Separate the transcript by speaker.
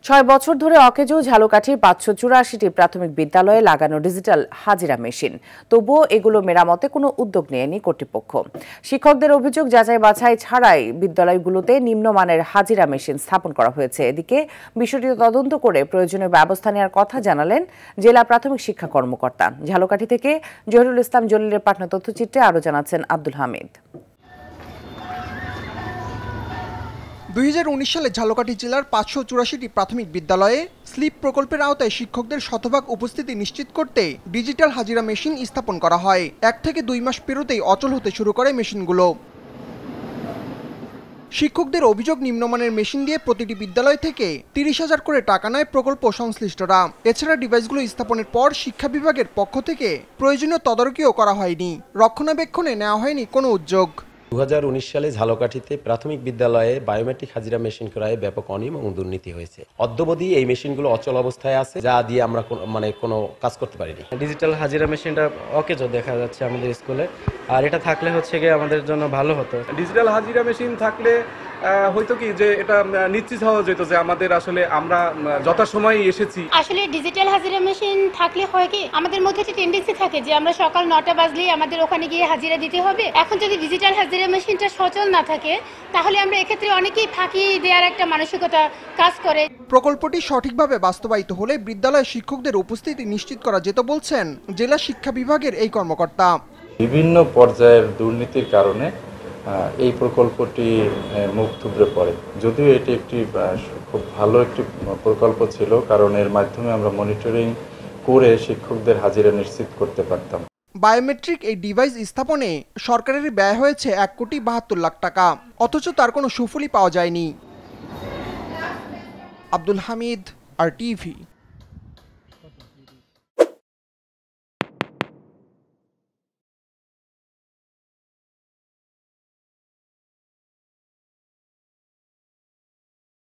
Speaker 1: ৬ বছর ধরে অকেজো ঝালকাঠির ৫৮৪টি প্রাথমিক বিদ্যালয়ে লাগানো ডিজিটাল হাজিরা মেশিন, তবুও এগুলো মেরামতে কোনো উদ্যোগ নেয়নি কর্তৃপক্ষ। শিক্ষকদের অভিযোগ, যাচাই বাছাই ছাড়াই বিদ্যালয়গুলোতে নিম্নমানের হাজিরা মেশিন স্থাপন করা হয়েছে। এদিকে বিষয়টি তদন্ত করে প্রয়োজনীয় ব্যবস্থা নেওয়ার কথা জানালেন জেলা প্রাথমিক শিক্ষা কর্মকর্তা। ঝালকাঠি থেকে জহিরুল ইসলাম জলিলের পাঠানো তথ্যচিত্রে আরও জানাচ্ছেন আব্দুল হামিদ।
Speaker 2: ২০১৯ সালে ঝালকাঠি জেলার ৫৮৪টি প্রাথমিক বিদ্যালয়ে স্লিপ প্রকল্পের আওতায় শিক্ষকদের শতভাগ উপস্থিতি নিশ্চিত করতে ডিজিটাল হাজিরা মেশিন স্থাপন করা হয়। ১ থেকে ২ মাস পেরোতেই অচল হতে শুরু করে মেশিনগুলো। শিক্ষকদের অভিযোগ, নিম্নমানের মেশিন দিয়ে প্রতিটি বিদ্যালয় থেকে ৩০,০০০ করে টাকা নেয় প্রকল্প সংশ্লিষ্টরা। এছাড়া ডিভাইসগুলো স্থাপনের পর শিক্ষা বিভাগের পক্ষ থেকে প্রয়োজনীয় তদারকিও করা হয়নি, রক্ষণাবেক্ষণে নেওয়া হয়নি কোনো উদ্যোগ।
Speaker 3: ২০১৯ সালে ঝালকাঠিতে প্রাথমিক বিদ্যালয়ে বায়োমেট্রিক হাজিরা মেশিন ক্রয়ে ব্যাপক অনিয়ম এবং দুর্নীতি হয়েছে। অদ্যাবধি এই মেশিনগুলো অচল অবস্থায় আছে, যা দিয়ে আমরা কোনো কাজ করতে পারিনি।
Speaker 4: ডিজিটাল হাজিরা মেশিনটা অকেজো দেখা যাচ্ছে আমাদের স্কুলে, আর এটা থাকলে হচ্ছে গিয়ে আমাদের জন্য ভালো হতো।
Speaker 5: ডিজিটাল হাজিরা মেশিন থাকলে হয়তো কি যে এটা নিশ্চিত হওয়া যেত যে আমাদের আসলে আমরা যথাসময়ে এসেছি।
Speaker 6: আসলে ডিজিটাল হাজিরা মেশিন থাকলে হয় কি, আমাদের মধ্যে একটা টেন্ডেন্সি থাকে যে আমরা সকাল ৯টা বাজলেই আমাদের ওখানে গিয়ে হাজিরা দিতে হবে। এখন যদি ডিজিটাল হাজিরা মেশিনটা সচল না থাকে, তাহলে আমরা এক্ষেত্রে অনেকেই ফাঁকি দেওয়ার একটা মানসিকতা কাজ করে।
Speaker 2: প্রকল্পটি সঠিকভাবে বাস্তবায়িত হলে বিদ্যালয়ে শিক্ষকদের উপস্থিতি নিশ্চিত করা যেত বলছেন জেলা শিক্ষা বিভাগের এই কর্মকর্তা।
Speaker 7: বিভিন্ন পর্যায়ের দুর্নীতির কারণে এই প্রকল্পটি মুখ থুবড়ে পড়ে। যদিও এটি একটি খুব ভালো একটি প্রকল্প ছিল, কারণ এর মাধ্যমে আমরা মনিটরিং করে শিক্ষকদের হাজিরা নিশ্চিত করতে পারতাম।
Speaker 2: বায়োমেট্রিক এই ডিভাইস স্থাপনে সরকারের ব্যয় হয়েছে ১,৭২,০০,০০০ টাকা, অথচ তার কোনো সুফলই পাওয়া যায়নি। আব্দুল হামিদ, RTV।